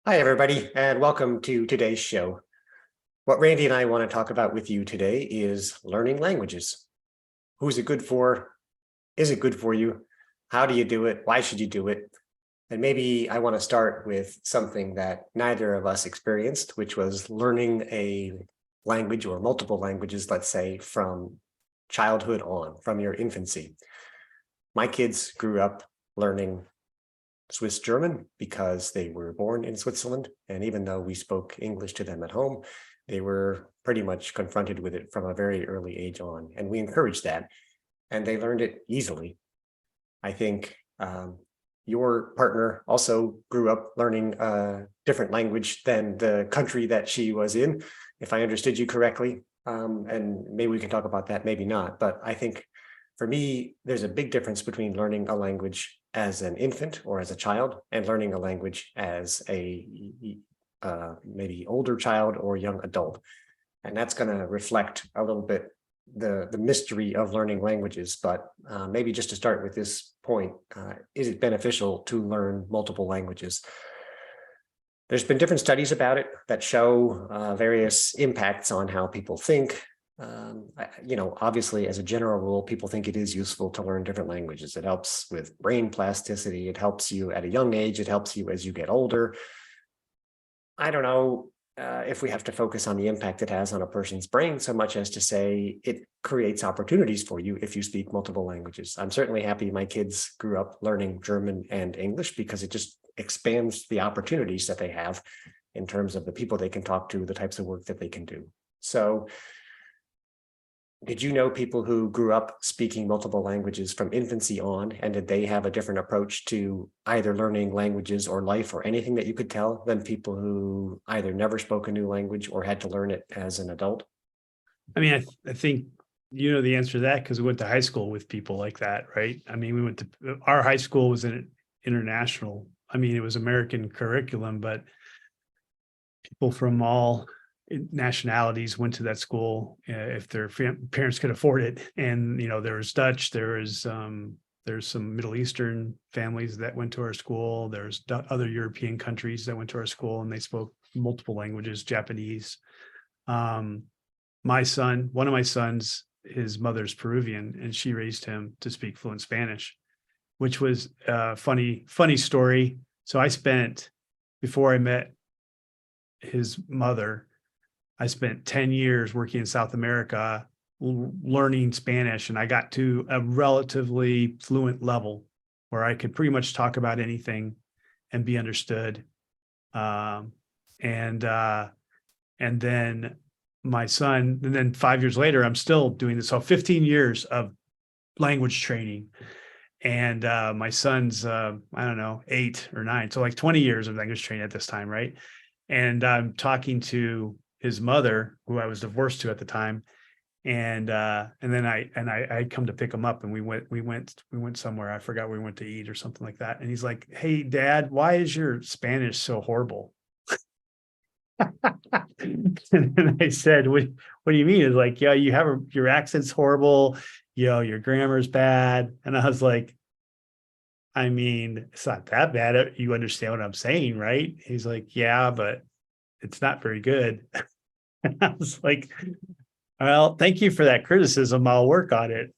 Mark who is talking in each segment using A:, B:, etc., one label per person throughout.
A: Hi, everybody, and welcome to today's show. What Randy and I want to talk about with you today is learning languages. Who's it good for? Is it good for you? How do you do it? Why should you do it? And maybe I want to start with something that neither of us experienced, which was learning a language or multiple languages, let's say, from childhood on, from your infancy. My kids grew up learning Swiss German because they were born in Switzerland. And even though we spoke English to them at home, they were pretty much confronted with it from a very early age on. And we encouraged that. And they learned it easily. I think your partner also grew up learning a different language than the country that she was in, if I understood you correctly. And maybe we can talk about that, maybe not. But I think for me, there's a big difference between learning a language as an infant or as a child and learning a language as a maybe older child or young adult. And that's going to reflect a little bit the mystery of learning languages. But maybe just to start with this point, is it beneficial to learn multiple languages? There's been different studies about it that show various impacts on how people think. Obviously, as a general rule, people think it is useful to learn different languages. It helps with brain plasticity. It helps you at a young age. It helps you as you get older. I don't know if we have to focus on the impact it has on a person's brain so much as to say it creates opportunities for you if you speak multiple languages. I'm certainly happy my kids grew up learning German and English because it just expands the opportunities that they have in terms of the people they can talk to, the types of work that they can do. So, did you know people who grew up speaking multiple languages from infancy on, and did they have a different approach to either learning languages or life or anything that you could tell than people who either never spoke a new language or had to learn it as an adult?
B: I mean, I think you know the answer to that because we went to high school with people like that, right? I mean, we went to our high school was an international. I mean, it was American curriculum, but people from all nationalities went to that school if their parents could afford it. And there was Dutch, there's some Middle Eastern families that went to our school. There's other European countries that went to our school, and they spoke multiple languages, Japanese. My son, one of my sons, his mother's Peruvian, and she raised him to speak fluent Spanish, which was a funny story. So before I met his mother, I spent 10 years working in South America, learning Spanish, and I got to a relatively fluent level where I could pretty much talk about anything and be understood. And then my son, and then 5 years later, I'm still doing this. So 15 years of language training. And my son's, I don't know, 8 or 9. So like 20 years of language training at this time, right? And I'm talking to his mother, who I was divorced to at the time. And then I come to pick him up, and we went somewhere. I forgot where we went to eat or something like that. And he's like, "Hey, Dad, why is your Spanish so horrible?" And I said, what do you mean? It's like, yeah, your accent's horrible, your grammar's bad. And I was like, I mean, it's not that bad. You understand what I'm saying, right? He's like, yeah, but it's not very good. And I was like, well, thank you for that criticism. I'll work on it.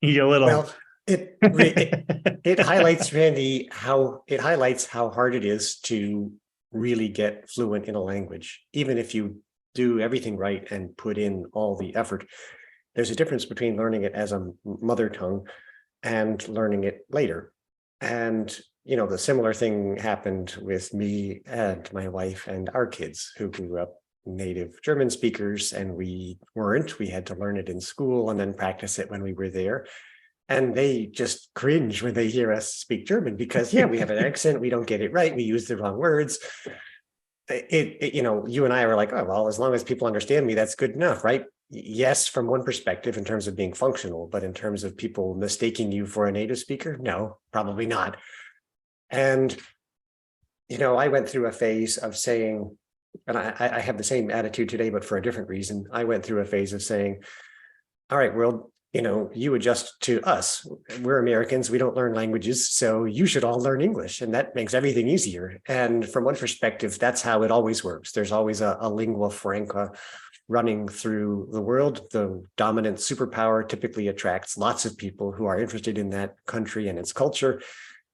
B: You little.
A: Well, it highlights, Randy, how hard it is to really get fluent in a language, even if you do everything right and put in all the effort. There's a difference between learning it as a mother tongue and learning it later. And the similar thing happened with me and my wife and our kids who grew up native German speakers, and we weren't. We had to learn it in school and then practice it when we were there. And they just cringe when they hear us speak German because, yeah, we have an accent, we don't get it right, we use the wrong words. You and I were like, oh, well, as long as people understand me, that's good enough, right? Yes, from one perspective in terms of being functional, but in terms of people mistaking you for a native speaker, no, probably not. And, I went through a phase of saying, and I have the same attitude today, but for a different reason. I went through a phase of saying, all right, world, you adjust to us. We're Americans. We don't learn languages. So you should all learn English. And that makes everything easier. And from one perspective, that's how it always works. There's always a lingua franca running through the world. The dominant superpower typically attracts lots of people who are interested in that country and its culture,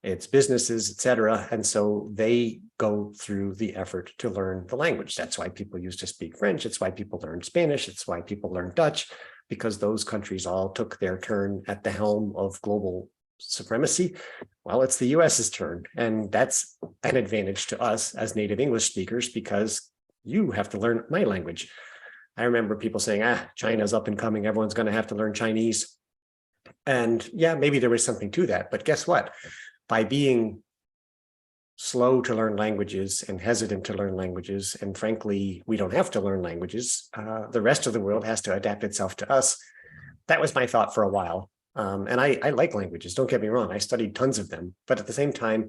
A: its businesses, et cetera. And so they go through the effort to learn the language. That's why people used to speak French. It's why people learn Spanish. It's why people learn Dutch, because those countries all took their turn at the helm of global supremacy. Well, it's the US's turn. And that's an advantage to us as native English speakers, because you have to learn my language. I remember people saying, China's up and coming. Everyone's going to have to learn Chinese. And yeah, maybe there was something to that. But guess what? By being slow to learn languages and hesitant to learn languages, and frankly, we don't have to learn languages, the rest of the world has to adapt itself to us. That was my thought for a while. And I like languages, don't get me wrong. I studied tons of them. But at the same time,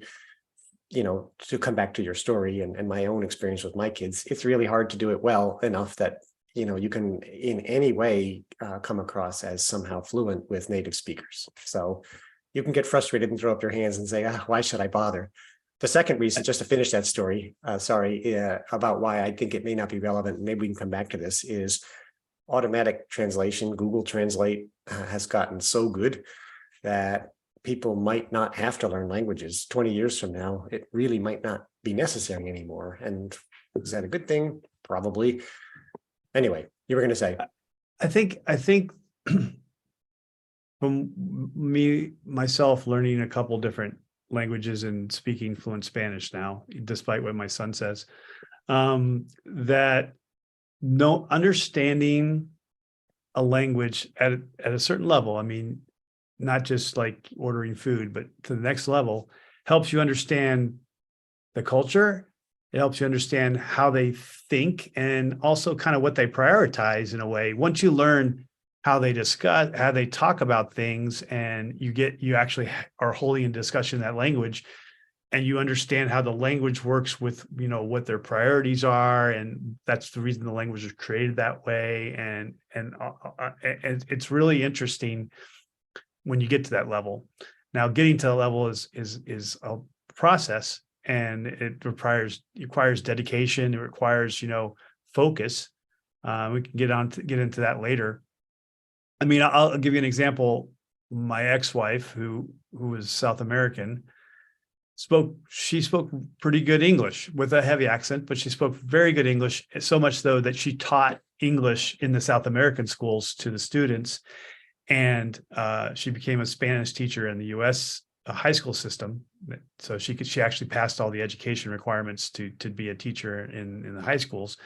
A: to come back to your story and my own experience with my kids, it's really hard to do it well enough that you can in any way come across as somehow fluent with native speakers. So you can get frustrated and throw up your hands and say, why should I bother? The second reason, just to finish that story, about why I think it may not be relevant, maybe we can come back to this, is automatic translation. Google Translate has gotten so good that people might not have to learn languages. 20 years from now, it really might not be necessary anymore. And is that a good thing? Probably. Anyway, you were going to say.
B: I think from myself learning a couple different languages and speaking fluent Spanish now, despite what my son says, that understanding a language at a certain level, I mean, not just like ordering food, but to the next level, helps you understand the culture. It helps you understand how they think and also kind of what they prioritize in a way. Once you learn how they discuss, how they talk about things, and you actually are holding a discussion in that language, and you understand how the language works with, what their priorities are. And that's the reason the language was created that way. And it's really interesting when you get to that level. Now, getting to that level is a process, and it requires dedication. It requires, focus. We can get into that later. I mean, I'll give you an example. My ex-wife, who was South American, she spoke pretty good English with a heavy accent, but she spoke very good English, so much so that she taught English in the South American schools to the students. And she became a Spanish teacher in the U.S. High school system. So she actually passed all the education requirements to be a teacher in the high schools.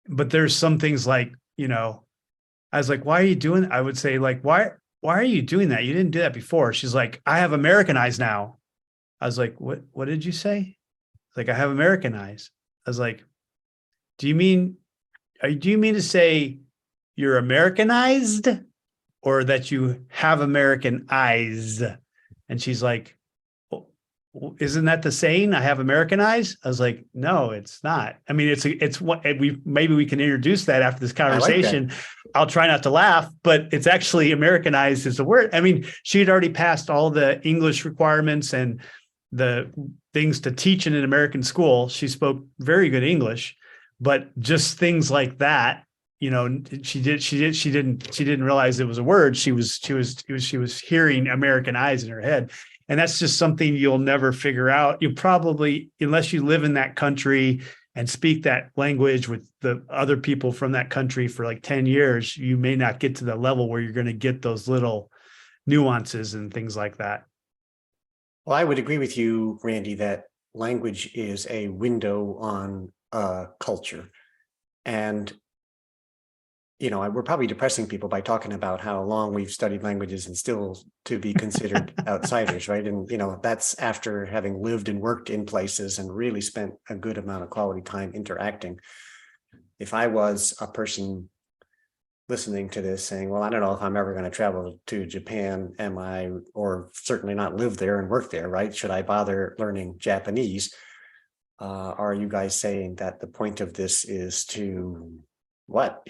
B: But there's some things like, I was like, why are you doing? I would say, like, why are you doing that? You didn't do that before. She's like, I have American eyes now. I was like, what did you say? Like, I have American eyes. I was like, do you mean to say you're Americanized, or that you have American eyes? And she's like, isn't that the saying? I have American eyes. I was like, no, it's not. I mean, it's what maybe we can introduce that after this conversation. Like, I'll try not to laugh, but it's actually Americanized is the word. I mean, she had already passed all the English requirements and the things to teach in an American school. She spoke very good English, but just things like that, she didn't realize it was a word. She was hearing American eyes in her head. And that's just something you'll never figure out. You probably, unless you live in that country and speak that language with the other people from that country for like 10 years, you may not get to the level where you're going to get those little nuances and things like that.
A: Well, I would agree with you, Randy, that language is a window on culture. And we're probably depressing people by talking about how long we've studied languages and still to be considered outsiders, right? And, that's after having lived and worked in places and really spent a good amount of quality time interacting. If I was a person listening to this saying, well, I don't know if I'm ever going to travel to Japan, or certainly not live there and work there, right? Should I bother learning Japanese? Are you guys saying that the point of this is to what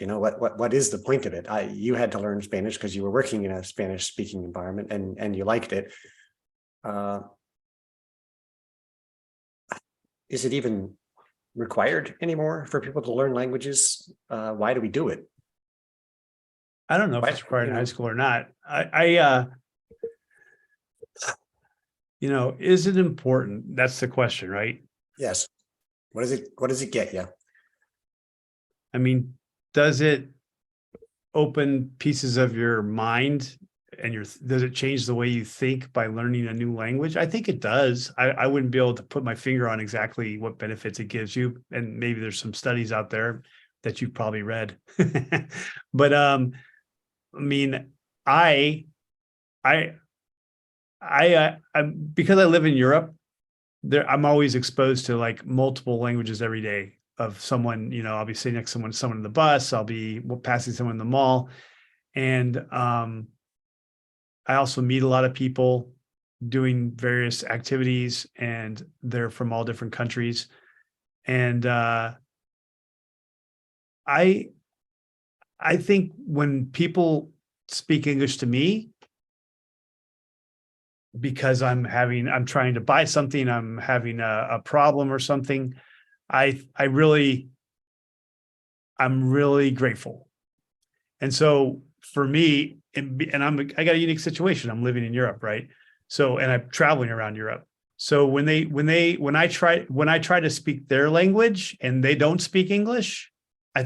A: is the point of it? You had to learn Spanish because you were working in a Spanish speaking environment and you liked it. Is it even required anymore for people to learn languages? Why do we do it?
B: I don't know if
A: Why,
B: it's required
A: you
B: in high
A: know,
B: school or not. Is it important? That's the question, right?
A: yes. What does it get you?
B: I mean, does it open pieces of your mind and does it change the way you think by learning a new language? I think it does. I wouldn't be able to put my finger on exactly what benefits it gives you. And maybe there's some studies out there that you've probably read. But I mean, I I because I live in Europe, I'm always exposed to like multiple languages every day of someone, I'll be sitting next to someone in the bus, I'll be passing someone in the mall. And I also meet a lot of people doing various activities, and they're from all different countries. And I I think when people speak English to me, because I'm trying to buy something, I'm having a problem or something, I really I'm really grateful. And so for me, and I got a unique situation. I'm living in Europe, right? So, and I'm traveling around Europe. So when I try to speak their language and they don't speak English, I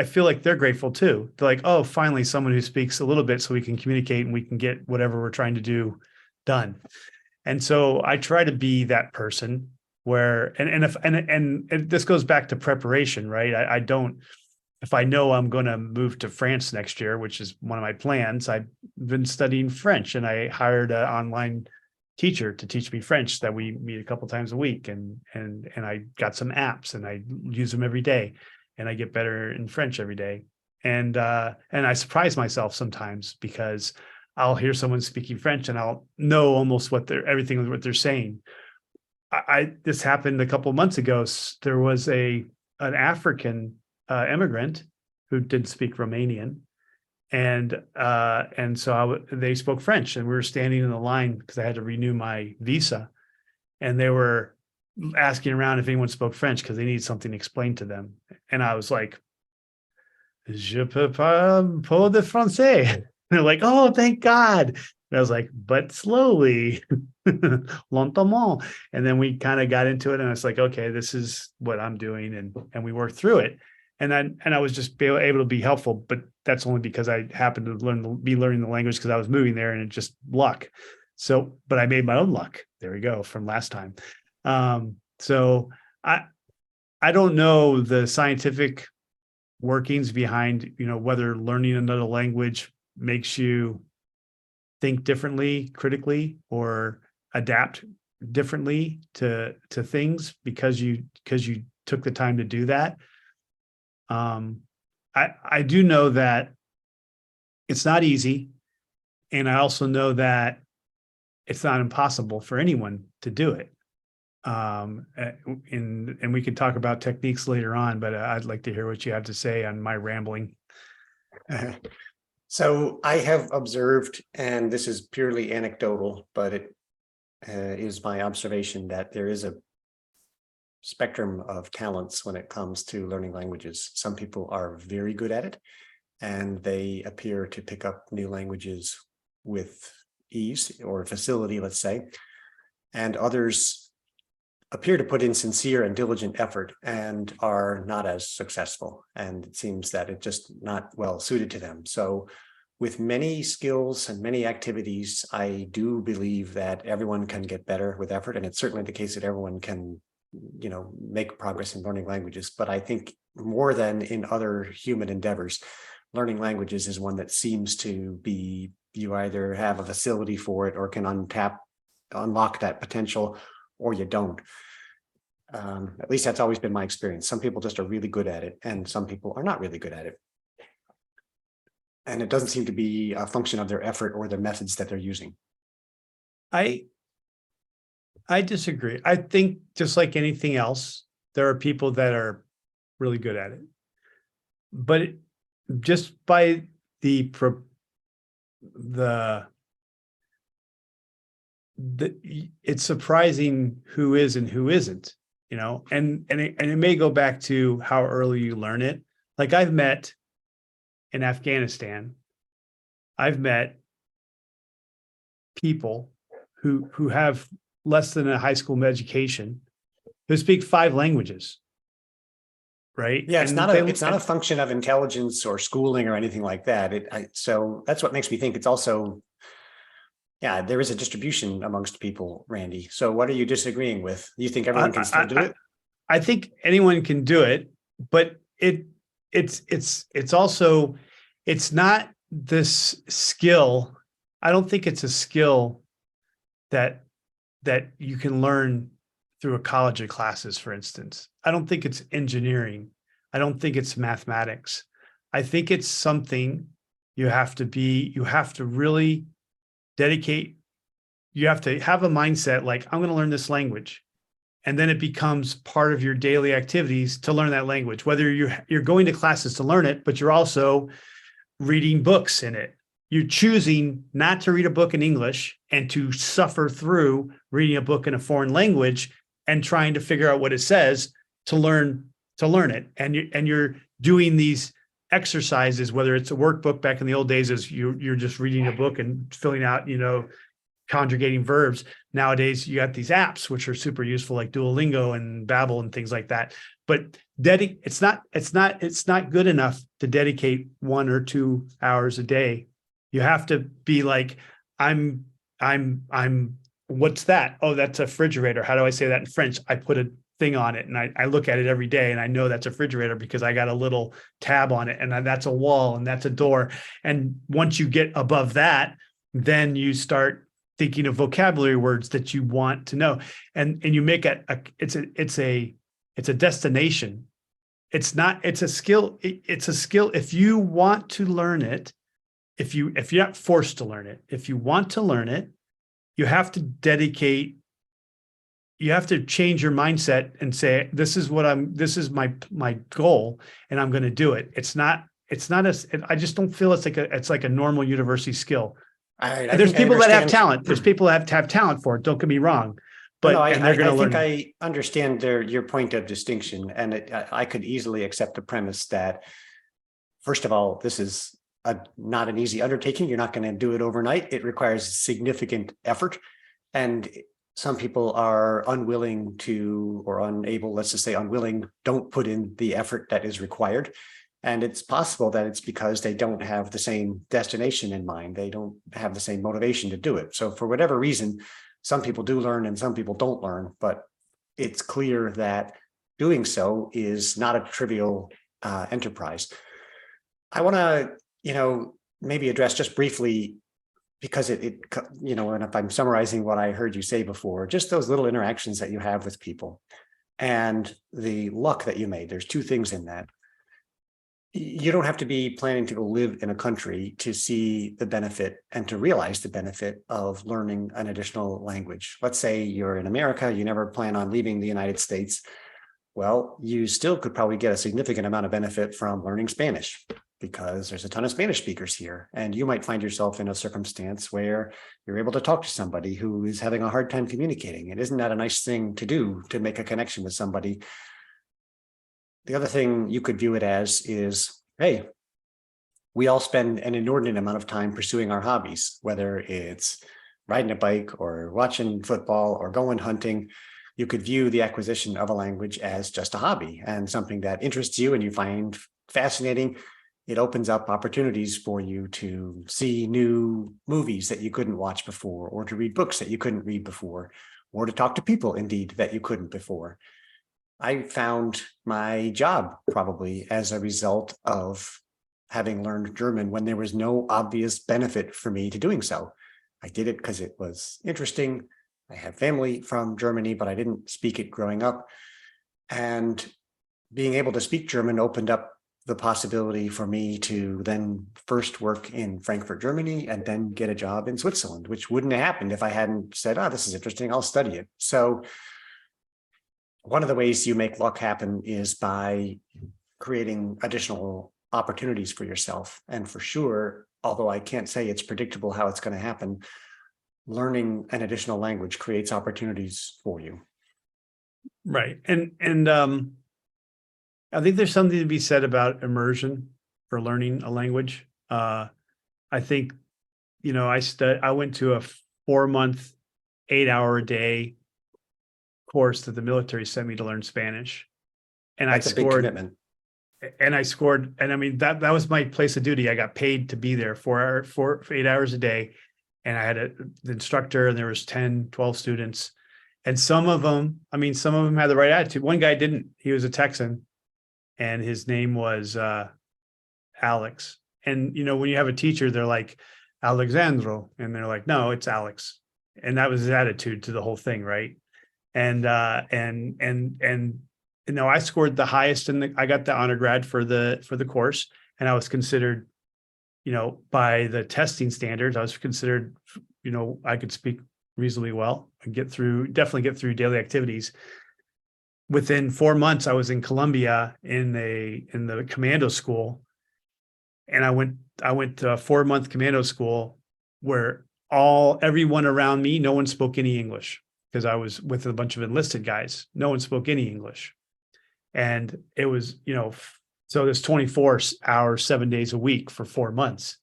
B: feel like they're grateful too. They're like, oh, finally someone who speaks a little bit so we can communicate and we can get whatever we're trying to do done. And so I try to be that person where, and if, and this goes back to preparation, right? I don't, if I know I'm going to move to France next year, which is one of my plans, I've been studying French and I hired an online teacher to teach me French that we meet a couple times a week. And I got some apps and I use them every day and I get better in French every day. And I surprise myself sometimes because I'll hear someone speaking French and I'll know almost everything what they're saying. This happened a couple of months ago. There was an African immigrant who didn't speak Romanian, and so they spoke French, and we were standing in the line because I had to renew my visa, and they were asking around if anyone spoke French because they needed something explained to them, and I was like, "Je peux pas parler de français." And they're like, "Oh, thank God." And I was like, "But slowly, lentement." And then we kind of got into it, and I was like, "Okay, this is what I'm doing," and we worked through it. And I was just able to be helpful, but that's only because I happened to be learning the language because I was moving there, and it just luck. So, but I made my own luck. There we go from last time. So I don't know the scientific workings behind whether learning another language makes you think differently critically or adapt differently to things because you took the time to do that. I do know that it's not easy, and I also know that it's not impossible for anyone to do it. And we could talk about techniques later on, but I'd like to hear what you have to say on my rambling.
A: So I have observed, and this is purely anecdotal, but it is my observation that there is a spectrum of talents when it comes to learning languages. Some people are very good at it, and they appear to pick up new languages with ease or facility, let's say, and others appear to put in sincere and diligent effort and are not as successful. And it seems that it's just not well suited to them. So with many skills and many activities, I do believe that everyone can get better with effort. And it's certainly the case that everyone can, make progress in learning languages. But I think more than in other human endeavors, learning languages is one that seems to be, you either have a facility for it or can unlock that potential, or you don't. At least that's always been my experience. Some people just are really good at it, and some people are not really good at it. And it doesn't seem to be a function of their effort or the methods that they're using.
B: I disagree. I think just like anything else, there are people that are really good at it. but just by the it's surprising who is and who isn't, and it may go back to how early you learn it. Like I've met in Afghanistan, I've met people who have less than a high school education who speak 5 languages, right?
A: Yeah, it's
B: And
A: not a function of intelligence or schooling or anything like that. So that's what makes me think it's also, yeah, there is a distribution amongst people, Randy. So what are you disagreeing with? You think everyone can still do it?
B: I think anyone can do it, but it's also, it's not this skill. I don't think it's a skill that you can learn through a college of classes, for instance. I don't think it's engineering. I don't think it's mathematics. I think it's something you have to really dedicate. You have to have a mindset like, I'm going to learn this language. And then it becomes part of your daily activities to learn that language, whether you're going to classes to learn it, but you're also reading books in it. You're choosing not to read a book in English and to suffer through reading a book in a foreign language and trying to figure out what it says to learn it. And you're doing these exercises, whether it's a workbook back in the old days, as you're just reading a book and filling out, conjugating verbs. Nowadays, you got these apps which are super useful, like Duolingo and Babbel and things like that. But it's not good enough to dedicate 1 or 2 hours a day. You have to be like, I'm what's that? Oh, that's a refrigerator. How do I say that in French? I put a thing on it and I look at it every day and I know that's a refrigerator because I got a little tab on it, and that's a wall and that's a door. And once you get above that, then you start thinking of vocabulary words that you want to know. And you make it's a destination. It's a skill. It's a skill. If you want to learn it, if you're not forced to learn it, if you want to learn it, you have to dedicate, you have to change your mindset and say, this is my goal and I'm going to do it. I just don't feel it's like a normal university skill. There's people that have talent. There's people that have talent for it. Don't get me wrong, and they're going to learn.
A: I understand your point of distinction, and I could easily accept the premise that, first of all, this is not an easy undertaking. You're not going to do it overnight. It requires significant effort, and some people are unwilling to, or unable, let's just say unwilling, don't put in the effort that is required. And it's possible that it's because they don't have the same destination in mind. They don't have the same motivation to do it. So for whatever reason, some people do learn and some people don't learn, but it's clear that doing so is not a trivial enterprise. I want to, maybe address just briefly, because and if I'm summarizing what I heard you say before, just those little interactions that you have with people and the luck that you made. There's 2 things in that. You don't have to be planning to go live in a country to see the benefit and to realize the benefit of learning an additional language. Let's say you're in America, you never plan on leaving the United States. Well, you still could probably get a significant amount of benefit from learning Spanish because there's a ton of Spanish speakers here. And you might find yourself in a circumstance where you're able to talk to somebody who is having a hard time communicating. And isn't that a nice thing to do, to make a connection with somebody? The other thing you could view it as is, hey, we all spend an inordinate amount of time pursuing our hobbies, whether it's riding a bike or watching football or going hunting. You could view the acquisition of a language as just a hobby and something that interests you and you find fascinating. It opens up opportunities for you to see new movies that you couldn't watch before, or to read books that you couldn't read before, or to talk to people, indeed, that you couldn't before. I found my job probably as a result of having learned German when there was no obvious benefit for me to doing so. I did it because it was interesting. I have family from Germany, but I didn't speak it growing up. And being able to speak German opened up the possibility for me to then first work in Frankfurt, Germany, and then get a job in Switzerland, which wouldn't have happened if I hadn't said, oh, this is interesting, I'll study it. So one of the ways you make luck happen is by creating additional opportunities for yourself. And for sure, although I can't say it's predictable how it's going to happen, learning an additional language creates opportunities for you.
B: Right. And I think there's something to be said about immersion for learning a language. I think, I went to a 4-month, 8-hour a day course that the military sent me to learn Spanish. And
A: That's a big commitment.
B: I scored, and I mean, that was my place of duty. I got paid to be there 8 hours a day. And I had the instructor, and there was 10, 12 students. And some of them had the right attitude. One guy didn't. He was a Texan, and his name was Alex. And when you have a teacher, they're like, Alexandro, and they're like, no, it's Alex. And that was his attitude to the whole thing, right? And I scored the highest I got the honor grad for the course, and I was considered, by the testing standards, I was considered, I could speak reasonably well and definitely get through daily activities. Within 4 months, I was in Colombia in the commando school, and I went to a 4-month commando school where everyone around me, no one spoke any English, because I was with a bunch of enlisted guys. No one spoke any English. And it was, so there's 24 hours, 7 days a week for 4 months.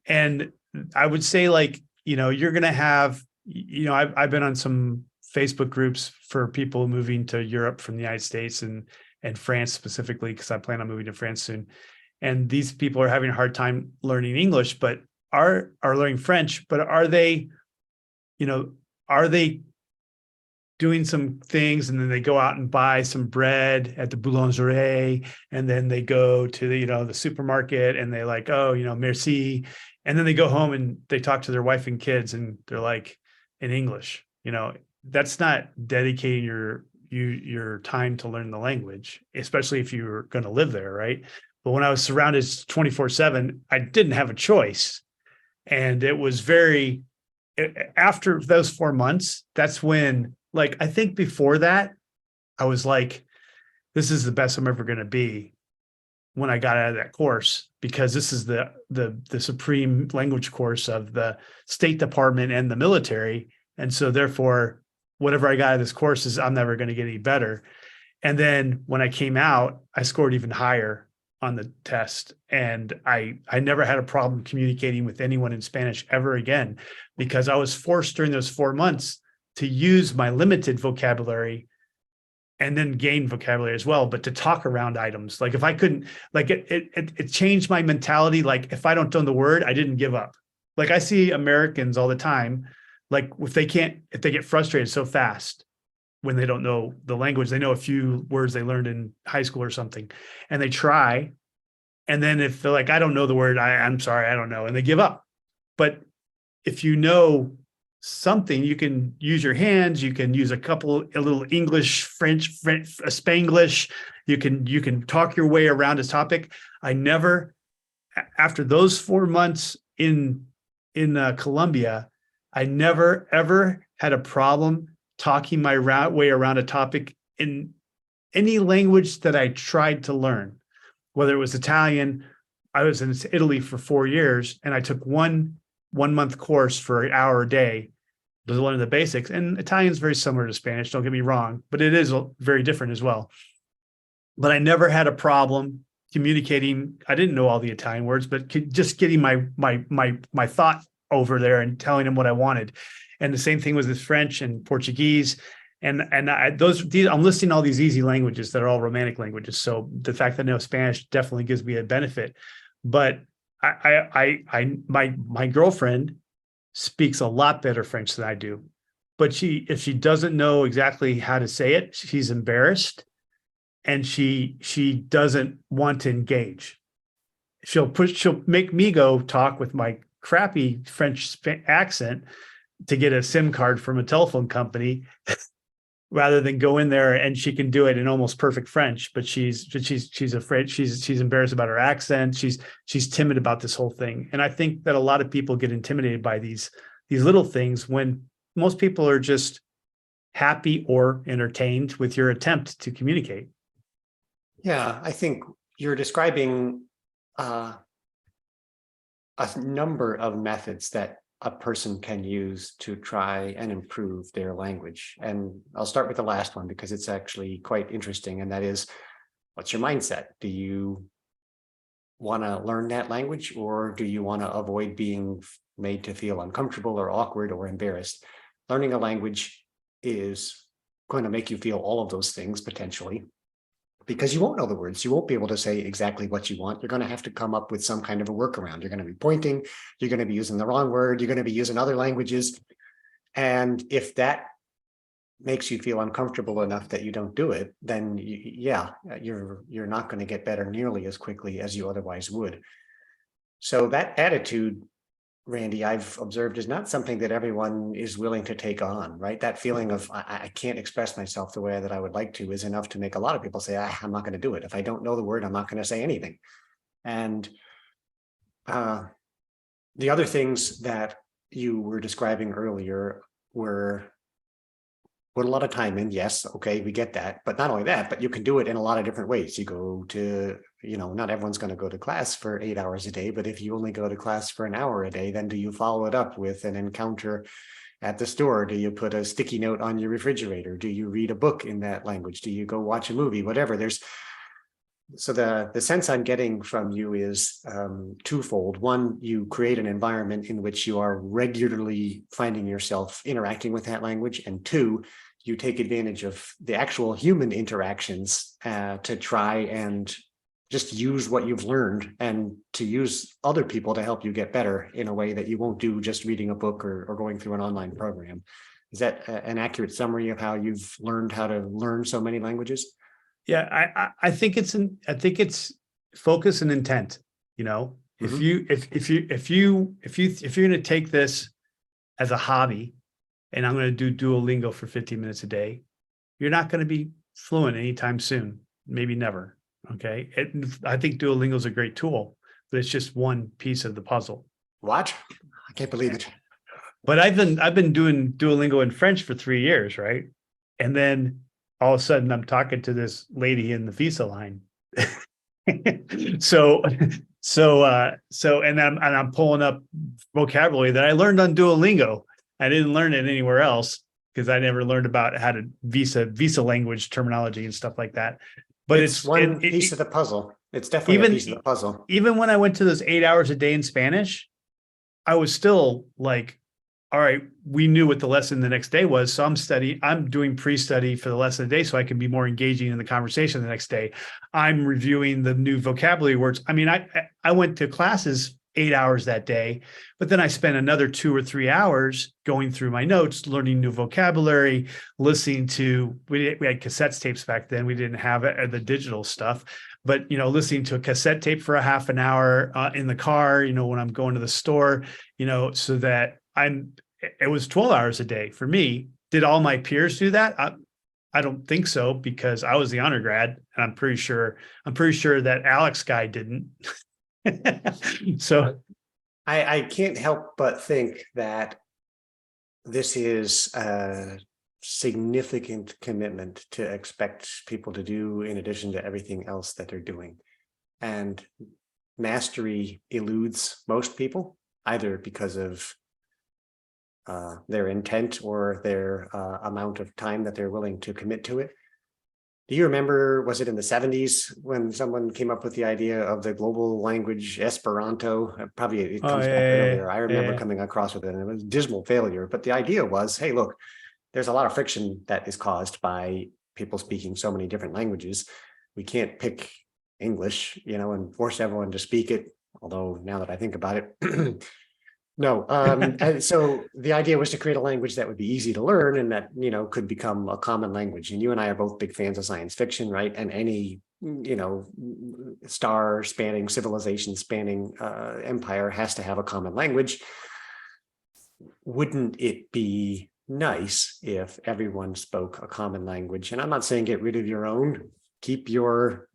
B: And I would say, like, you're going to have, I've been on some Facebook groups for people moving to Europe from the United States and France specifically, because I plan on moving to France soon. And these people are having a hard time learning English, but are learning French, but are they doing some things, and then they go out and buy some bread at the boulangerie, and then they go to the supermarket, and they like, oh, merci. And then they go home and they talk to their wife and kids, and they're like in English. That's not dedicating your time to learn the language, especially if you're going to live there, right? But when I was surrounded 24/7, I didn't have a choice. And it was after those 4 months, that's when, like, I think before that, I was like, this is the best I'm ever going to be when I got out of that course, because this is the supreme language course of the State Department and the military. And so therefore, whatever I got out of this course I'm never going to get any better. And then when I came out, I scored even higher on the test. And I never had a problem communicating with anyone in Spanish ever again, because I was forced during those 4 months to use my limited vocabulary and then gain vocabulary as well, but to talk around items. Like, if I couldn't, like, it changed my mentality. Like, if I don't know the word, I didn't give up. Like, I see Americans all the time, like, if they get frustrated so fast when they don't know the language, they know a few words they learned in high school or something, and they try. And then if they're like, I don't know the word, I'm sorry, I don't know, and they give up. But if you know something, you can use your hands, you can use a little English, French, Spanglish, you can talk your way around a topic. I never, after those 4 months in Colombia, I never ever had a problem talking my way around a topic in any language that I tried to learn. Whether it was Italian, I was in Italy for 4 years, and I took one month course for an hour a day to learn the basics. And Italian is very similar to Spanish, don't get me wrong, but it is very different as well. But I never had a problem communicating. I didn't know all the Italian words, but just getting my thought over there and telling them what I wanted. And the same thing was with French and Portuguese. And I'm listing all these easy languages that are all Romantic languages. So the fact that I know Spanish definitely gives me a benefit. But my girlfriend speaks a lot better French than I do. But if she doesn't know exactly how to say it, she's embarrassed, and she doesn't want to engage. She'll make me go talk with my crappy French accent to get a SIM card from a telephone company, rather than go in there, and she can do it in almost perfect French, but she's afraid, she's embarrassed about her accent. She's timid about this whole thing. And I think that a lot of people get intimidated by these little things, when most people are just happy or entertained with your attempt to communicate.
A: Yeah, I think you're describing a number of methods that a person can use to try and improve their language. And I'll start with the last one because it's actually quite interesting. And that is, what's your mindset? Do you want to learn that language, or do you want to avoid being made to feel uncomfortable or awkward or embarrassed? Learning a language is going to make you feel all of those things potentially, because you won't know the words. You won't be able to say exactly what you want. You're going to have to come up with some kind of a workaround. You're going to be pointing, you're going to be using the wrong word, you're going to be using other languages. And if that makes you feel uncomfortable enough that you don't do it, then you're not going to get better nearly as quickly as you otherwise would. So that attitude, Randy, I've observed is not something that everyone is willing to take on, right? That feeling of I can't express myself the way that I would like to is enough to make a lot of people say, I'm not going to do it. If I don't know the word, I'm not going to say anything. And the other things that you were describing earlier were put a lot of time in. Yes, okay, we get that. But not only that, but you can do it in a lot of different ways. You go to, not everyone's going to go to class for 8 hours a day, but if you only go to class for an hour a day, then do you follow it up with an encounter at the store? Do you put a sticky note on your refrigerator? Do you read a book in that language? Do you go watch a movie? Whatever. So the sense I'm getting from you is twofold. One, you create an environment in which you are regularly finding yourself interacting with that language. And two, you take advantage of the actual human interactions to try and just use what you've learned and to use other people to help you get better in a way that you won't do just reading a book or going through an online program. Is that an accurate summary of how you've learned how to learn so many languages?
B: Yeah, I think it's focus and intent.
A: Mhm.
B: If you're going to take this as a hobby, and I'm going to do Duolingo for 15 minutes a day, you're not going to be fluent anytime soon, maybe never. Okay. I think Duolingo is a great tool, but it's just one piece of the puzzle.
A: What? I can't believe it.
B: But I've been doing Duolingo in French for 3 years, right? And then all of a sudden I'm talking to this lady in the visa line. so and I'm pulling up vocabulary that I learned on Duolingo. I didn't learn it anywhere else because I never learned about how to visa language terminology and stuff like that. But
A: it's one piece of the puzzle. It's definitely
B: even
A: a piece of the puzzle.
B: Even when I went to those 8 hours a day in Spanish, I was still like, all right, we knew what the lesson the next day was. So I'm doing pre-study for the lesson of the day so I can be more engaging in the conversation the next day. I'm reviewing the new vocabulary words. I mean, I went to classes 8 hours that day, but then I spent another 2 or 3 hours going through my notes, learning new vocabulary, listening to, we had cassette tapes back then. We didn't have the digital stuff, but, listening to a cassette tape for a half an hour in the car, when I'm going to the store, so that it was 12 hours a day for me. Did all my peers do that? I don't think so, because I was the undergrad, and I'm pretty sure that Alex guy didn't. So
A: I can't help but think that this is a significant commitment to expect people to do in addition to everything else that they're doing. And mastery eludes most people, either because of their intent or their amount of time that they're willing to commit to it. Do you remember, was it in the 70s when someone came up with the idea of the global language Esperanto? Probably it comes back earlier. I remember coming across with it, and it was a dismal failure. But the idea was, hey, look, there's a lot of friction that is caused by people speaking so many different languages. We can't pick English, and force everyone to speak it. Although now that I think about it, no. And so the idea was to create a language that would be easy to learn and that, could become a common language. And you and I are both big fans of science fiction, right? And any, star spanning, civilization spanning empire has to have a common language. Wouldn't it be nice if everyone spoke a common language? And I'm not saying get rid of your own, keep the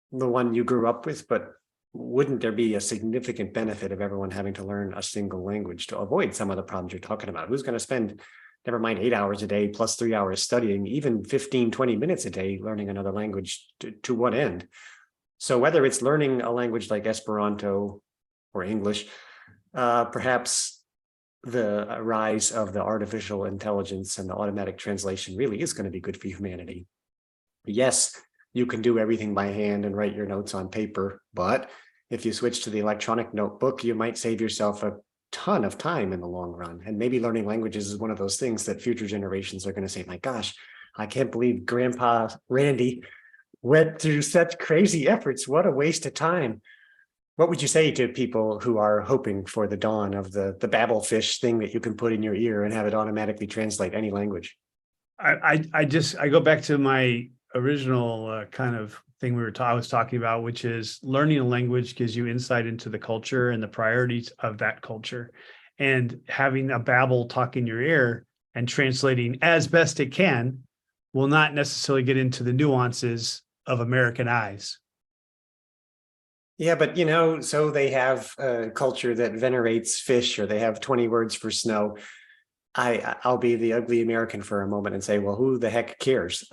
A: one you grew up with, but wouldn't there be a significant benefit of everyone having to learn a single language to avoid some of the problems you're talking about? Who's going to spend, never mind 8 hours a day plus 3 hours studying, even 15, 20 minutes a day learning another language? To what end? So whether it's learning a language like Esperanto or English, perhaps the rise of the artificial intelligence and the automatic translation really is going to be good for humanity. Yes, you can do everything by hand and write your notes on paper, but if you switch to the electronic notebook, you might save yourself a ton of time in the long run. And maybe learning languages is one of those things that future generations are going to say, my gosh, I can't believe Grandpa Randy went through such crazy efforts. What a waste of time. What would you say to people who are hoping for the dawn of the Babelfish thing that you can put in your ear and have it automatically translate any language?
B: I go back to my original kind of thing I was talking about, which is learning a language gives you insight into the culture and the priorities of that culture. And having a Babel talk in your ear and translating as best it can will not necessarily get into the nuances of American eyes.
A: Yeah, but so they have a culture that venerates fish, or they have 20 words for snow. I'll be the ugly American for a moment and say, well, who the heck cares?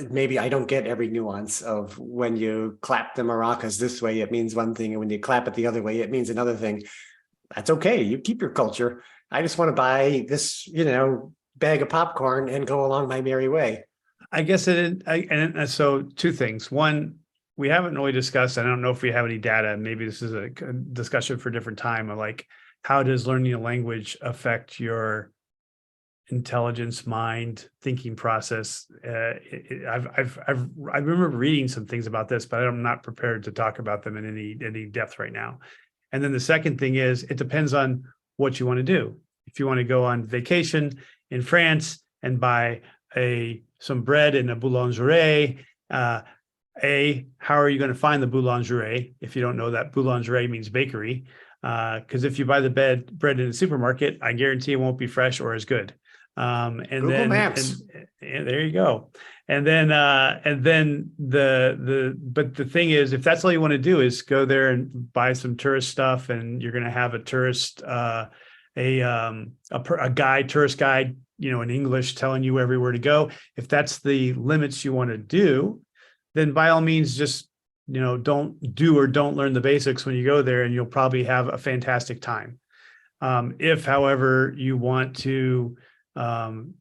A: Maybe I don't get every nuance of when you clap the maracas this way, it means one thing, and when you clap it the other way, it means another thing. That's okay. You keep your culture. I just want to buy this, bag of popcorn and go along my merry way.
B: I guess and so two things. One, we haven't really discussed. I don't know if we have any data. Maybe this is a discussion for a different time. Of like, how does learning a language affect your intelligence, mind, thinking process? I remember reading some things about this, but I'm not prepared to talk about them in any depth right now. And then the second thing is, it depends on what you want to do. If you want to go on vacation in France and buy some bread in a boulangerie, how are you going to find the boulangerie if you don't know that boulangerie means bakery? Because if you buy the bread in the supermarket, I guarantee it won't be fresh or as good. And
A: Google
B: then
A: Maps.
B: and there you go. And then but the thing is, if that's all you want to do is go there and buy some tourist stuff, and you're going to have a tourist tourist guide, in English telling you everywhere to go. If that's the limits you want to do, then by all means, just don't learn the basics when you go there, and you'll probably have a fantastic time. If, however, you want to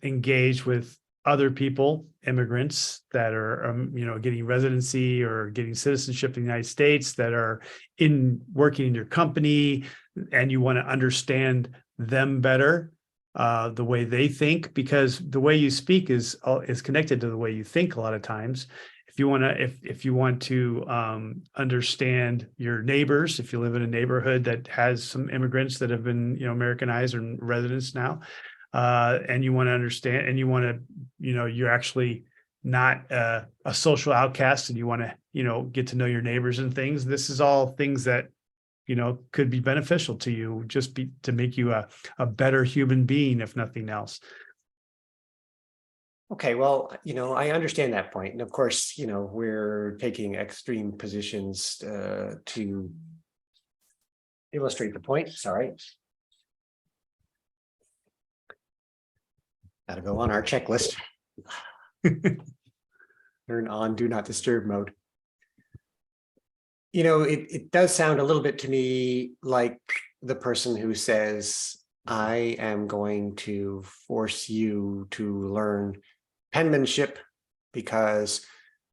B: engage with other people, immigrants that are, getting residency or getting citizenship in the United States, that are working in your company, and you want to understand them better, the way they think, because the way you speak is connected to the way you think a lot of times. If you want to understand your neighbors, if you live in a neighborhood that has some immigrants that have been Americanized or residents now, and you want to understand, and you want to you're actually not a social outcast, and you want to get to know your neighbors and things. This is all things that could be beneficial to you, to make you a better human being, if nothing else.
A: Okay, well, I understand that point. And of course, we're taking extreme positions to illustrate the point. Sorry. Got to go on our checklist. Turn on do not disturb mode. It does sound a little bit to me like the person who says, I am going to force you to learn penmanship because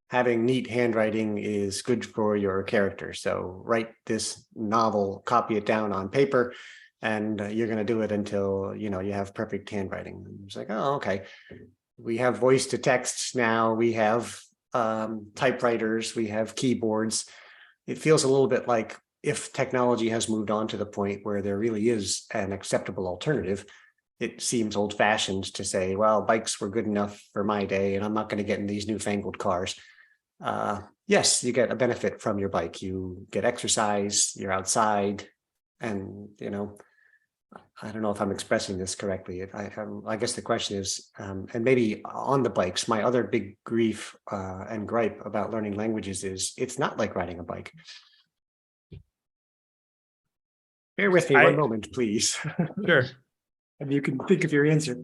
A: having neat handwriting is good for your character. So write this novel, copy it down on paper, and you're going to do it until, you have perfect handwriting. It's like, oh, okay. We have voice to text now. We have typewriters. We have keyboards. It feels a little bit like if technology has moved on to the point where there really is an acceptable alternative, it seems old-fashioned to say, well, bikes were good enough for my day, and I'm not going to get in these newfangled cars. Yes, you get a benefit from your bike. You get exercise, you're outside, and, I don't know if I'm expressing this correctly. I guess the question is, and maybe on the bikes, my other big grief and gripe about learning languages is it's not like riding a bike. Bear with me one moment, please.
B: Sure.
A: And you can think of your answer.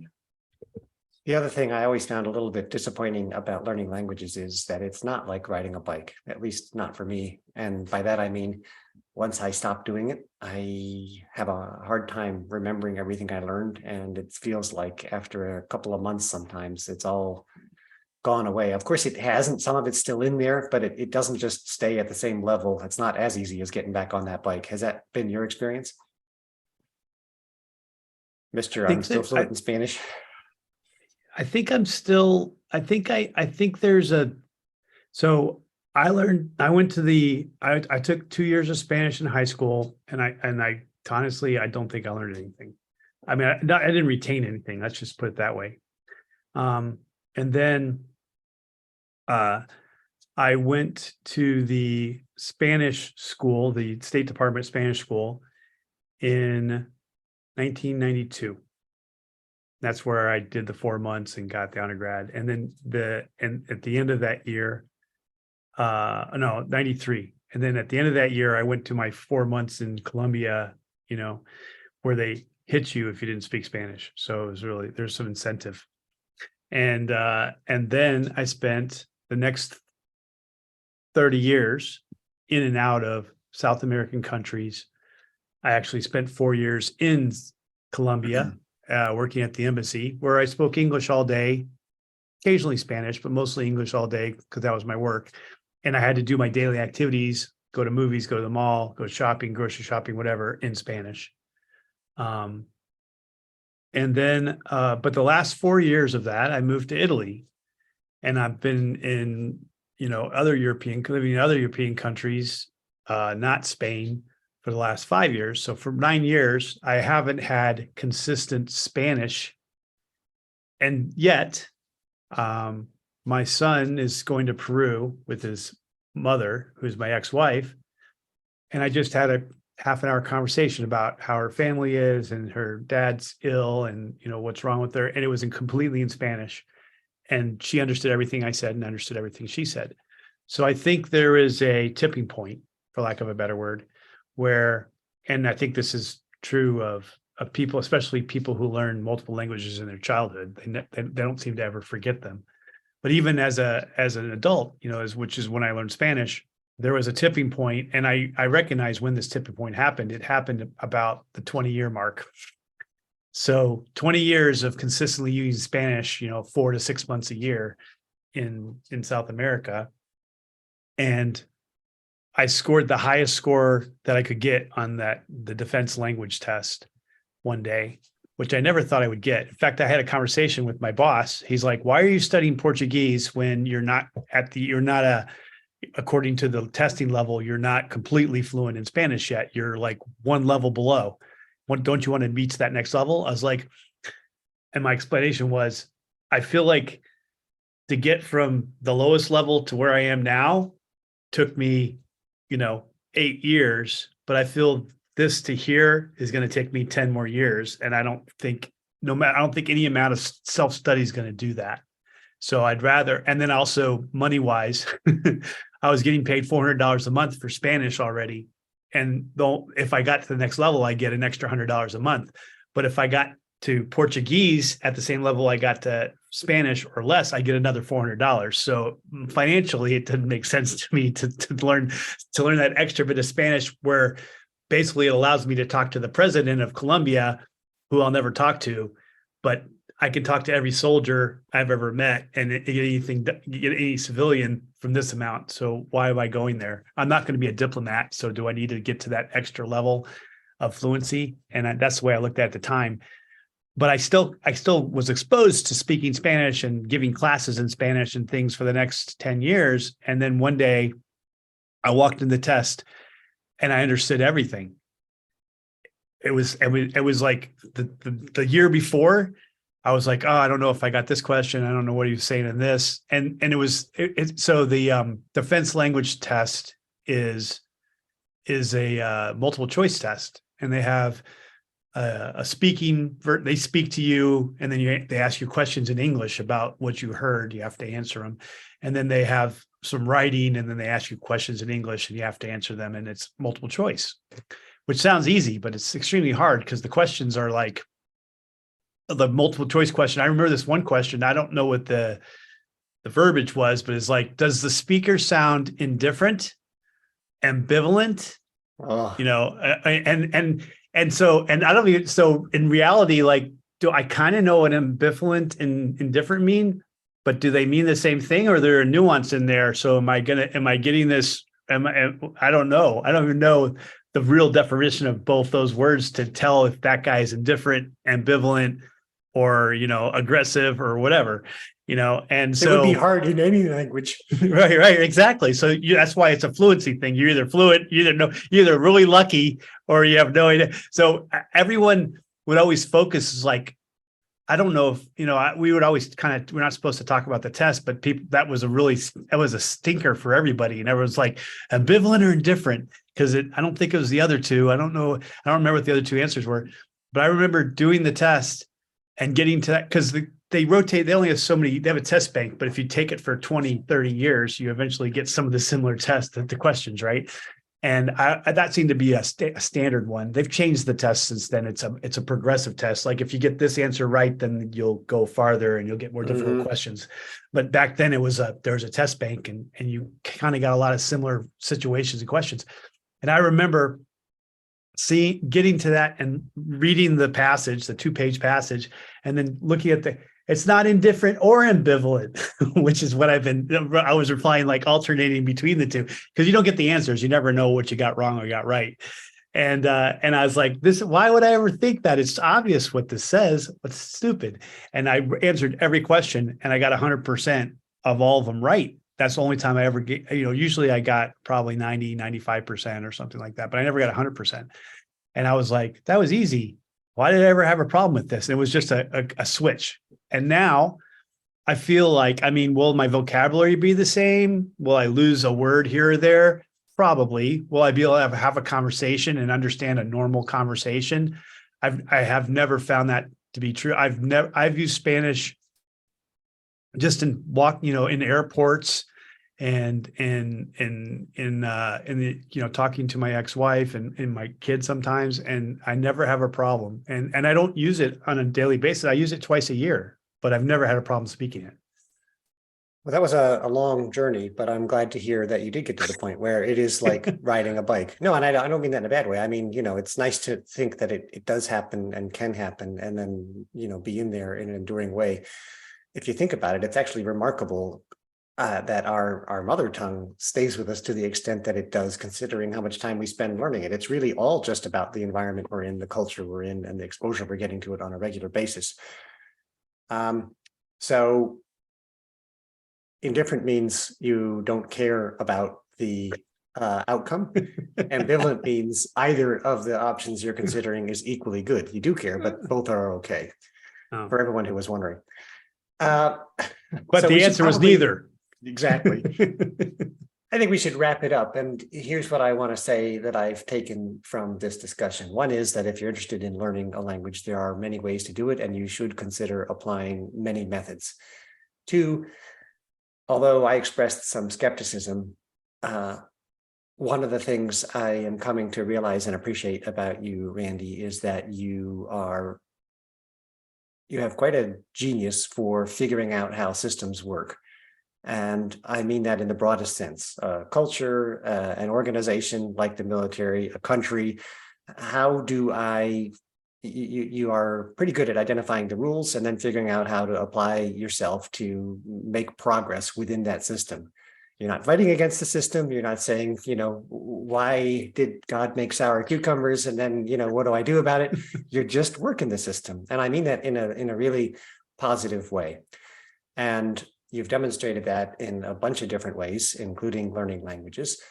A: The other thing I always found a little bit disappointing about learning languages is that it's not like riding a bike, at least not for me. And by that, I mean, once I stop doing it, I have a hard time remembering everything I learned. And it feels like after a couple of months, sometimes it's all gone away. Of course, it hasn't. Some of it's still in there, but it doesn't just stay at the same level. It's not as easy as getting back on that bike. Has that been your experience?
B: I
A: Mister, I'm
B: think
A: still
B: that
A: fluent in Spanish.
B: I think I'm still, I think there's a, so I went to I took 2 years of Spanish in high school, and I honestly, I don't think I learned anything. I mean, I didn't retain anything. Let's just put it that way. And then uh, I went to the Spanish school, the State Department Spanish school in 1992. That's where I did the 4 months and got the undergrad. And then and at the end of that year, no, 93. And then at the end of that year, I went to my 4 months in Colombia, you know, where they hit you if you didn't speak Spanish. So it was really, there's some incentive. And then I spent the next 30 years in and out of South American countries. I actually spent 4 years in Colombia, working at the embassy, where I spoke English all day, occasionally Spanish, but mostly English all day because that was my work. And I had to do my daily activities, go to movies, go to the mall, go shopping, grocery shopping, whatever, in Spanish. And then, but the last 4 years of that, I moved to Italy, and I've been in, living in other European countries, not Spain, for the last 5 years. So for 9 years, I haven't had consistent Spanish. And yet, my son is going to Peru with his mother, who's my ex-wife. And I just had a half-an-hour conversation about how her family is, and her dad's ill, and what's wrong with her. And it was completely in Spanish. And she understood everything I said and understood everything she said. So I think there is a tipping point, for lack of a better word, where, and I think this is true of people, especially people who learn multiple languages in their childhood. They don't seem to ever forget them. But even as an adult, which is when I learned Spanish, there was a tipping point, and I recognize when this tipping point happened. It happened about the 20-year mark. So 20 years of consistently using Spanish, 4 to 6 months a year in South America. And I scored the highest score that I could get on the defense language test one day, which I never thought I would get. In fact, I had a conversation with my boss. He's like, "Why are you studying Portuguese when according to the testing level, you're not completely fluent in Spanish yet. You're like one level below. Don't you want to reach that next level?" I was like, and my explanation was, I feel like to get from the lowest level to where I am now took me, 8 years, but I feel this to here is going to take me 10 more years. And I don't think any amount of self-study is going to do that. So I'd rather, and then also money wise, I was getting paid $400 a month for Spanish already. And if I got to the next level, I get an extra $100 a month. But if I got to Portuguese at the same level I got to Spanish or less, I get another $400. So financially, it didn't make sense to me to learn that extra bit of Spanish, where basically it allows me to talk to the president of Colombia, who I'll never talk to, but I can talk to every soldier I've ever met and get any civilian from this amount. So why am I going there? I'm not going to be a diplomat. So do I need to get to that extra level of fluency? And that's the way I looked at the time. But I still was exposed to speaking Spanish and giving classes in Spanish and things for the next 10 years. And then one day I walked in the test and I understood everything. It was like the year before, I was like, oh, I don't know if I got this question. I don't know what he was saying in this. And so the defense language test is a multiple choice test, and they have they speak to you, and then they ask you questions in English about what you heard. You have to answer them. And then they have some writing, and then they ask you questions in English and you have to answer them. And it's multiple choice, which sounds easy, but it's extremely hard because the questions are like the multiple choice question. I remember this one question. I don't know what the verbiage was, but it's like, does the speaker sound indifferent, ambivalent?
A: Oh,
B: And I don't even, so in reality, like, do I kind of know what ambivalent and indifferent mean, but do they mean the same thing, or there a nuance in there? So am I getting this? I don't know. I don't even know the real definition of both those words to tell if that guy is indifferent, ambivalent, or, aggressive or whatever, and
A: it would be
B: so.
A: hard in any language.
B: Right, exactly. So that's why it's a fluency thing. You're either fluent, you're either really lucky, or you have no idea. So everyone would always focus is like, I don't know if, we would always we're not supposed to talk about the test, but people, that was a stinker for everybody. And everyone's like, ambivalent or indifferent, because I don't think it was the other two. I don't know. I don't remember what the other two answers were, but I remember doing the test and getting to that, because they rotate, they only have so many, they have a test bank, but if you take it for 20, 30 years, you eventually get some of the similar tests, the questions, right? And that seemed to be a standard one. They've changed the test since then. It's a progressive test. Like if you get this answer right, then you'll go farther and you'll get more difficult questions. But back then there was a test bank, and you kind of got a lot of similar situations and questions. And I remember getting to that and reading the passage, the 2-page passage, and then looking at it's not indifferent or ambivalent, which is what I was replying, like alternating between the two, because you don't get the answers. You never know what you got wrong or got right. And I was like, why would I ever think that? It's obvious what this says. What's stupid? And I answered every question and I got 100% of all of them right. That's the only time I ever get, usually I got probably 90, 95% or something like that, but I never got 100%. And I was like, that was easy. Why did I ever have a problem with this? And it was just a switch. And now I feel like, will my vocabulary be the same? Will I lose a word here or there? Probably. Will I be able to have a conversation and understand a normal conversation? I have never found that to be true. I've used Spanish just in in airports and in the, talking to my ex-wife and my kids sometimes, and I never have a problem. And I don't use it on a daily basis. I use it twice a year, but I've never had a problem speaking it.
A: Well, that was a long journey, but I'm glad to hear that you did get to the point where it is like riding a bike. No, and I don't mean that in a bad way. I mean, it's nice to think that it does happen and can happen, and then, be in there in an enduring way. If you think about it, it's actually remarkable that our mother tongue stays with us to the extent that it does, considering how much time we spend learning it. It's really all just about the environment we're in, the culture we're in, and the exposure we're getting to it on a regular basis. So indifferent means you don't care about the outcome. Ambivalent means either of the options you're considering is equally good. You do care, but both are okay. For everyone who was wondering.
B: But the answer was neither.
A: Exactly. I think we should wrap it up. And here's what I want to say that I've taken from this discussion. One is that if you're interested in learning a language, there are many ways to do it, and you should consider applying many methods. Two, although I expressed some skepticism, one of the things I am coming to realize and appreciate about you, Randy, is that you have quite a genius for figuring out how systems work. And I mean that in the broadest sense. Culture, an organization like the military, a country. How do you are pretty good at identifying the rules and then figuring out how to apply yourself to make progress within that system. You're not fighting against the system. You're not saying, why did God make sour cucumbers? And then, what do I do about it? You're just working the system. And I mean that in a really positive way. And you've demonstrated that in a bunch of different ways, including learning languages.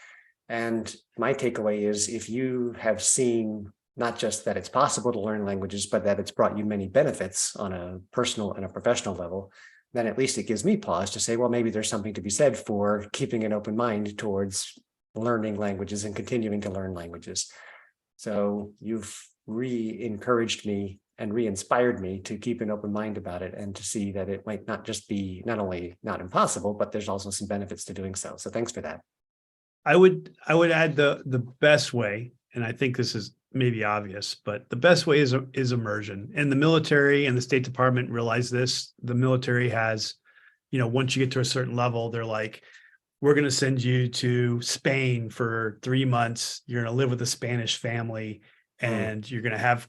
A: And my takeaway is, if you have seen not just that it's possible to learn languages, but that it's brought you many benefits on a personal and a professional level, then at least it gives me pause to say, well, maybe there's something to be said for keeping an open mind towards learning languages and continuing to learn languages. So you've re-encouraged me and re-inspired me to keep an open mind about it, and to see that it might not just be not only not impossible, but there's also some benefits to doing so. So thanks for that.
B: I would add the best way, and I think this is maybe obvious, but the best way is immersion. And the military and the State Department realize this. The military has, once you get to a certain level, they're like, we're going to send you to Spain for 3 months. You're going to live with a Spanish family, and you're going to have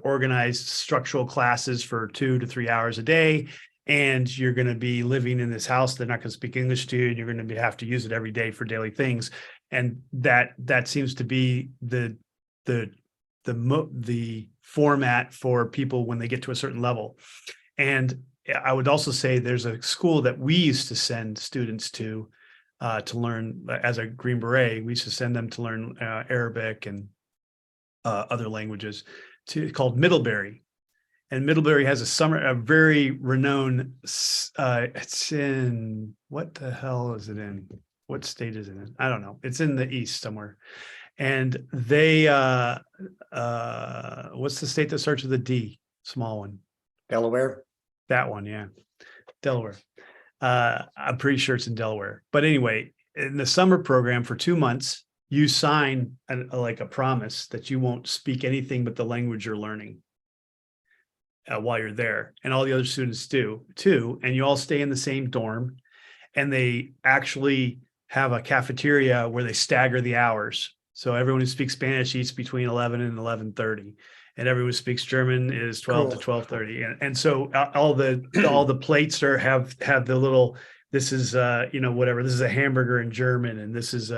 B: organized structural classes for 2 to 3 hours a day. And you're going to be living in this house. They're not going to speak English to you, and you're going to have to use it every day for daily things. And that seems to be the format for people when they get to a certain level. And I would also say there's a school that we used to send students to learn as a Green Beret. We used to send them to learn Arabic and other languages called Middlebury. And Middlebury has a very renowned, it's in, what the hell is it in? What state is it in? I don't know. It's in the East somewhere. And they, what's the state that starts with a D? Small one.
A: Delaware.
B: That one, yeah. Delaware. I'm pretty sure it's in Delaware. But anyway, in the summer program for 2 months, you sign like a promise that you won't speak anything but the language you're learning while you're there. And all the other students do too. And you all stay in the same dorm. And they actually have a cafeteria where they stagger the hours. So everyone who speaks Spanish eats between 11 and 11:30. And everyone who speaks German is 12 to 12:30. And so all the plates have the little, this is whatever, this is a hamburger in German, and this is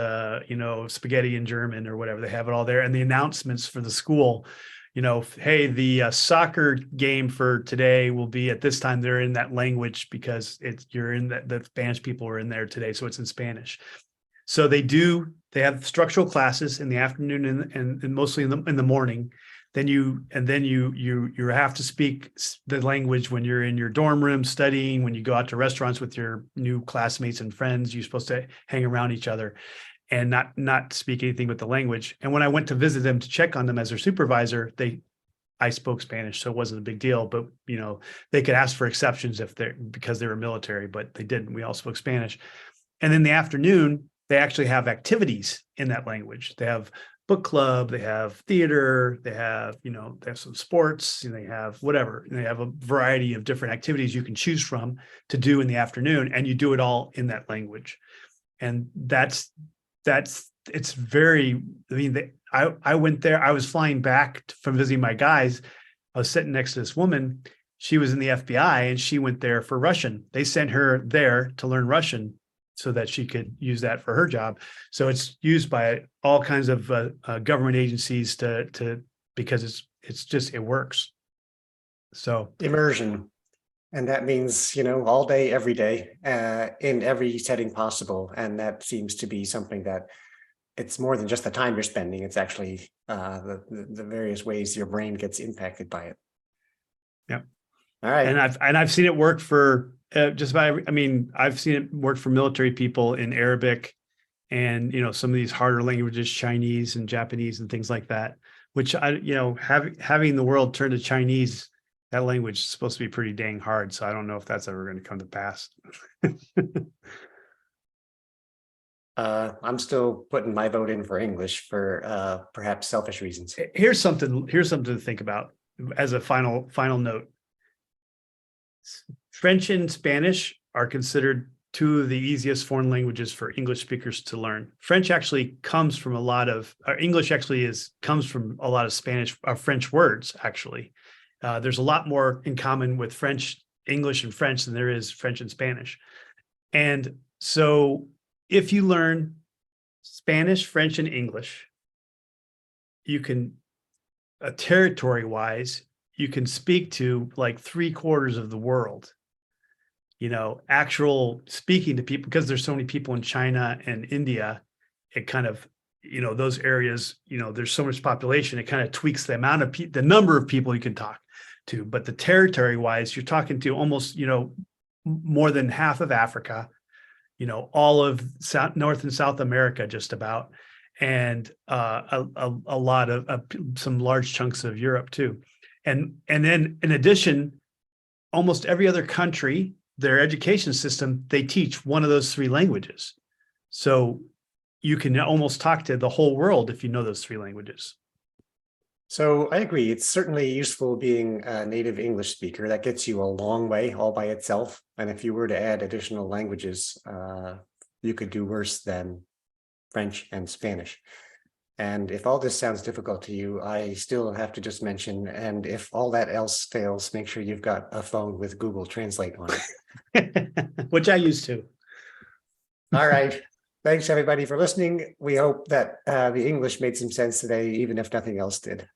B: spaghetti in German or whatever. They have it all there. And the announcements for the school, hey, the soccer game for today will be at this time. They're in that language because you're in the Spanish people are in there today, so it's in Spanish. So they have structural classes in the afternoon and mostly in the morning. Then you have to speak the language when you're in your dorm room studying. When you go out to restaurants with your new classmates and friends, you're supposed to hang around each other and not speak anything but the language. And when I went to visit them to check on them as their supervisor, I spoke Spanish, so it wasn't a big deal. But they could ask for exceptions because they were military, but they didn't. We all spoke Spanish. And in the afternoon, they actually have activities in that language. They have book club, they have theater, they have some sports, and they have whatever. And they have a variety of different activities you can choose from to do in the afternoon, and you do it all in that language. And it's very, I went there, I was flying back from visiting my guys. I was sitting next to this woman. She was in the FBI and she went there for Russian. They sent her there to learn Russian so that she could use that for her job. So it's used by all kinds of government agencies because it works. So
A: Immersion. And that means, all day, every day, in every setting possible. And that seems to be something that it's more than just the time you're spending. It's actually the various ways your brain gets impacted by it.
B: Yeah.
A: All right.
B: And I've seen it work for I've seen it work for military people in Arabic and, some of these harder languages, Chinese and Japanese and things like that, which having the world turn to Chinese, that language is supposed to be pretty dang hard. So I don't know if that's ever going to come to pass.
A: I'm still putting my vote in for English for perhaps selfish reasons.
B: Here's something to think about as a final note. French and Spanish are considered two of the easiest foreign languages for English speakers to learn. French actually comes from English actually comes from a lot of French words, actually. There's a lot more in common with English and French than there is French and Spanish. And so if you learn Spanish, French, and English, you can, territory-wise, you can speak to like 3/4 of the world, actual speaking to people, because there's so many people in China and India. It kind of, those areas, there's so much population, it kind of tweaks the amount of the number of people you can talk to. But the territory-wise, you're talking to almost, more than half of Africa, all of North and South America, just about, and a lot of some large chunks of Europe too. And then in addition, almost every other country, their education system, they teach one of those 3 languages. So you can almost talk to the whole world if you know those 3 languages.
A: So I agree. It's certainly useful being a native English speaker. That gets you a long way all by itself. And if you were to add additional languages, you could do worse than French and Spanish. And if all this sounds difficult to you, I still have to just mention, and if all that else fails, make sure you've got a phone with Google Translate on it.
B: Which I used to.
A: All right. Thanks, everybody, for listening. We hope that the English made some sense today, even if nothing else did.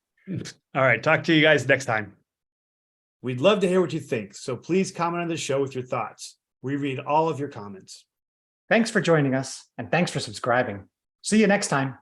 B: All right. Talk to you guys next time. We'd love to hear what you think, so please comment on the show with your thoughts. We read all of your comments.
C: Thanks for joining us, and thanks for subscribing. See you next time.